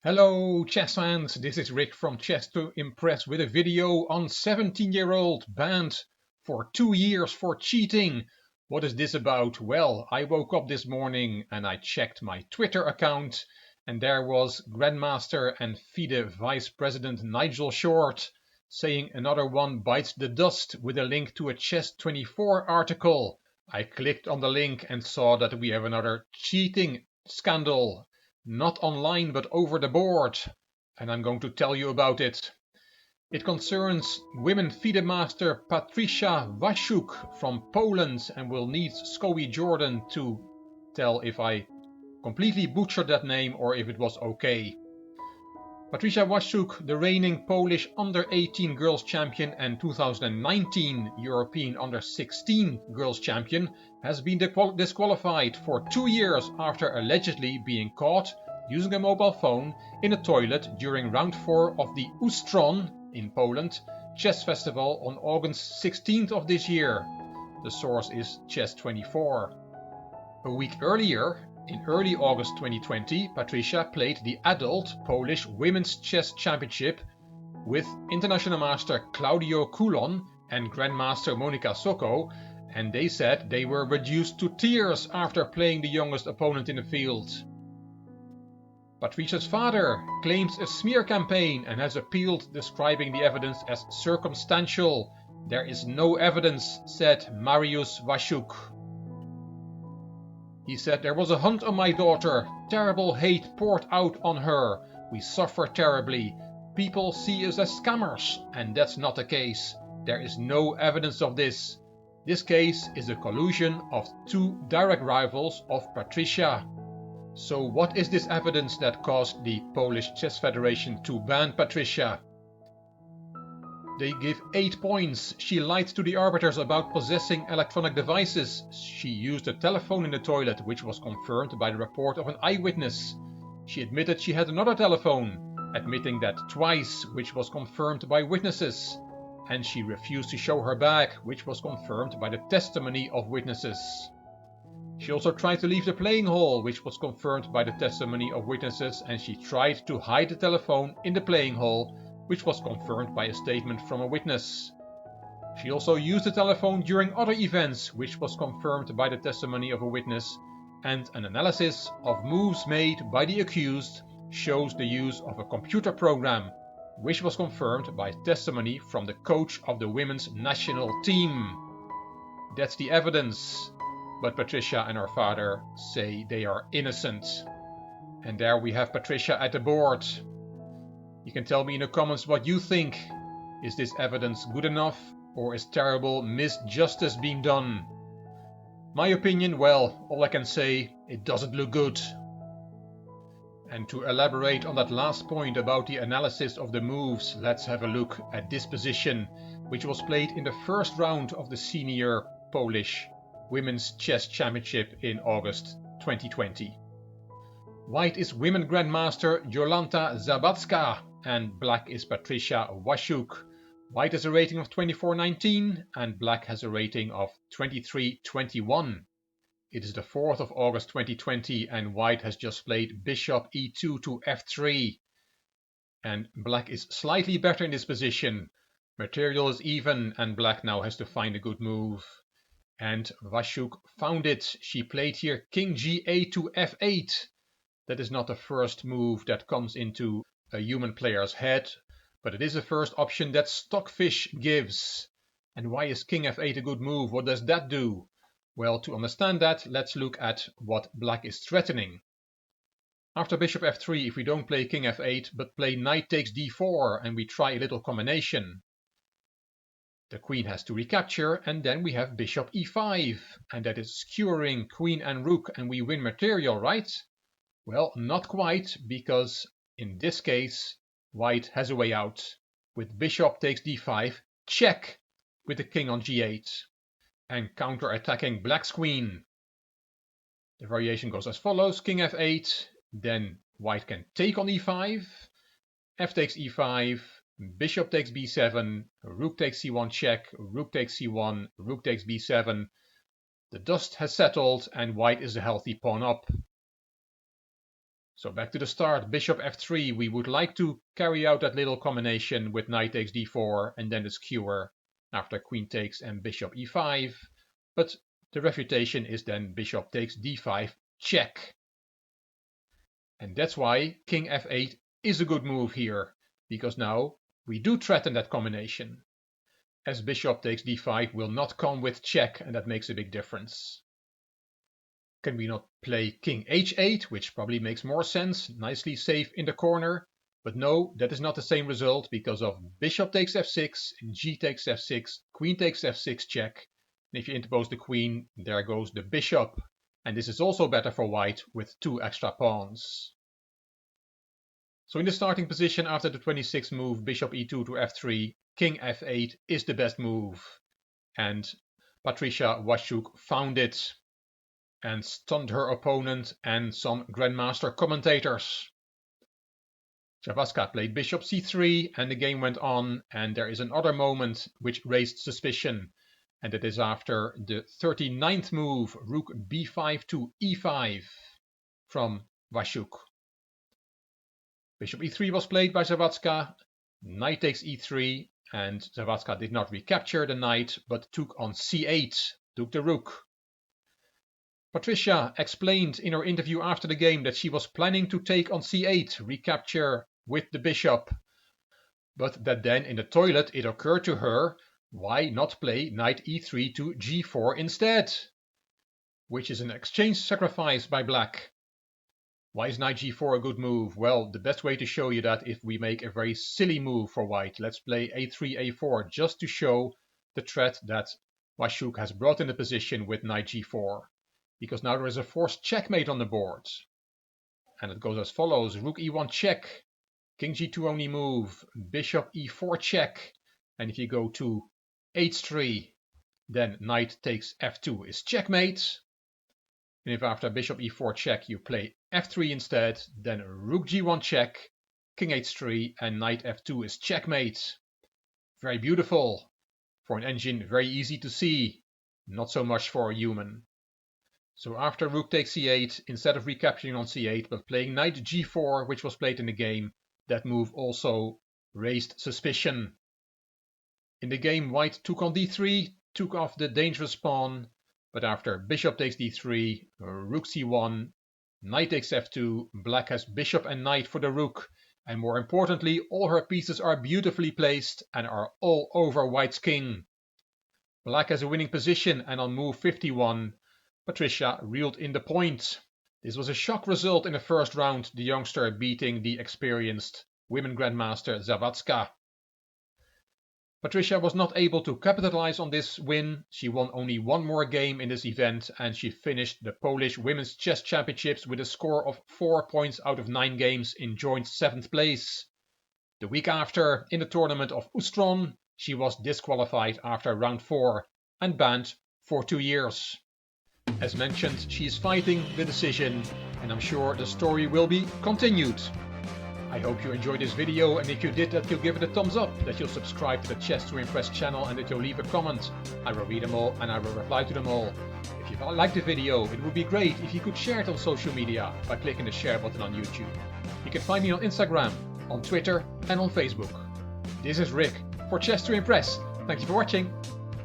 Hello chess fans, this is Rick from Chess to Impress with a video on 17-year-old banned for 2 years for cheating. What is this about? Well, I woke up this morning and I checked my Twitter account and there was Grandmaster and FIDE Vice President Nigel Short saying another one bites the dust with a link to a Chess24 article. I clicked on the link and saw that we have another cheating scandal. Not online but over the board, and I'm going to tell you about it. It concerns women FIDE master Patricia Wasiuk from Poland, and will need Scoey Jordan to tell if I completely butchered that name or if it was okay. Patricia Wasiuk, the reigning Polish under-18 girls champion and 2019 European under-16 girls champion, has been disqualified for 2 years after allegedly being caught using a mobile phone in a toilet during round 4 of the Ustron in Poland chess festival on August 16th of this year. The source is Chess24. A week earlier, in early August 2020, Patricia played the adult Polish Women's Chess Championship with International Master Claudio Coulon and Grandmaster Monika Soko, and they said they were reduced to tears after playing the youngest opponent in the field. Patricia's father claims a smear campaign and has appealed, describing the evidence as circumstantial. There is no evidence, said Mariusz Wasiuk. He said, "There was a hunt on my daughter. Terrible hate poured out on her. We suffer terribly. People see us as scammers, and that's not the case. There is no evidence of this. This case is a collusion of two direct rivals of Patricia." So what is this evidence that caused the Polish Chess Federation to ban Patricia? They give 8 points. She lied to the arbiters about possessing electronic devices. She used a telephone in the toilet, which was confirmed by the report of an eyewitness. She admitted she had another telephone, admitting that twice, which was confirmed by witnesses. And she refused to show her bag, which was confirmed by the testimony of witnesses. She also tried to leave the playing hall, which was confirmed by the testimony of witnesses, and she tried to hide the telephone in the playing hall, which was confirmed by a statement from a witness. She also used the telephone during other events, which was confirmed by the testimony of a witness, and an analysis of moves made by the accused shows the use of a computer program, which was confirmed by testimony from the coach of the women's national team. That's the evidence, but Patricia and her father say they are innocent. And there we have Patricia at the board. You can tell me in the comments what you think. Is this evidence good enough, or is terrible misjustice being done? My opinion, well, all I can say, it doesn't look good. And to elaborate on that last point about the analysis of the moves, let's have a look at this position, which was played in the first round of the Senior Polish Women's Chess Championship in August 2020. White is women Grandmaster Jolanta Zabacka and black is Patricia Wasiuk. White has a rating of 24.19 and black has a rating of 23.21. It is the 4th of August 2020 and white has just played bishop e2 to f3. And black is slightly better in this position. Material is even and black now has to find a good move. And Wasiuk found it. She played here king g8 to f8. That is not the first move that comes into a human player's head, but it is the first option that Stockfish gives. And why is king f8 a good move? What does that do? Well, to understand that, let's look at what black is threatening. After bishop f3, if we don't play king f8, but play knight takes d4, and we try a little combination, the queen has to recapture, and then we have bishop e5, and that is skewering queen and rook, and we win material, right? Well, not quite, because in this case, white has a way out. With bishop takes d5, check with the king on g8, and counter-attacking black's queen. The variation goes as follows: king f8, then white can take on e5, f takes e5, bishop takes b7, rook takes c1 check, rook takes c1, rook takes b7. The dust has settled and white is a healthy pawn up. So back to the start, bishop f3. We would like to carry out that little combination with knight takes d4 and then the skewer after queen takes and bishop e5. But the refutation is then bishop takes d5 check. And that's why king f8 is a good move here, because now we do threaten that combination, as bishop takes d5 will not come with check, and that makes a big difference. Can we not play king h8, which probably makes more sense, nicely safe in the corner? But no, that is not the same result because of bishop takes f6, g takes f6, queen takes f6 check. And if you interpose the queen, there goes the bishop. And this is also better for white with 2 extra pawns. So in the starting position after the 26th move, bishop e2 to f3, king f8 is the best move. And Patricia Waszczuk found it and stunned her opponent and some grandmaster commentators. Zawadzka played bishop c3 and the game went on, and there is another moment which raised suspicion, and it is after the 39th move, rook b5 to e5 from Waszczuk. Bishop e3 was played by Zawadzka, knight takes e3, and Zawadzka did not recapture the knight but took on c8, took the rook. Patricia explained in her interview after the game that she was planning to take on c8, recapture with the bishop, but that then in the toilet it occurred to her, why not play knight e3 to g4 instead, which is an exchange sacrifice by black. Why is knight g4 a good move? Well, the best way to show you that if we make a very silly move for white. Let's play a3, a4, just to show the threat that Waszczuk has brought in the position with knight g4. Because now there is a forced checkmate on the board. And it goes as follows, rook e1 check, king g2 only move, bishop e4 check, and if you go to h3, then knight takes f2 is checkmate. And if after bishop e4 check you play f3 instead, then rook g1 check, king h3, and knight f2 is checkmate. Very beautiful. For an engine, very easy to see. Not so much for a human. So after rook takes c8, instead of recapturing on c8, but playing knight g4, which was played in the game, that move also raised suspicion. In the game, white took on d3, took off the dangerous pawn, but after bishop takes d3, rook c1, knight takes f2, black has bishop and knight for the rook, and more importantly, all her pieces are beautifully placed and are all over white's king. Black has a winning position, and on move 51, Patricia reeled in the point. This was a shock result in the first round, the youngster beating the experienced women grandmaster Zawadzka. Patricia was not able to capitalize on this win. She won only one more game in this event, and she finished the Polish Women's Chess Championships with a score of 4 points out of 9 games in joint 7th place. The week after, in the tournament of Ustron, she was disqualified after round 4 and banned for 2 years. As mentioned, she is fighting the decision, and I'm sure the story will be continued. I hope you enjoyed this video, and if you did, that you'll give it a thumbs up, that you'll subscribe to the Chess to Impress channel, and that you'll leave a comment. I will read them all and I will reply to them all. If you liked the video, it would be great if you could share it on social media by clicking the share button on YouTube. You can find me on Instagram, on Twitter and on Facebook. This is Rick for Chess to Impress. Thank you for watching.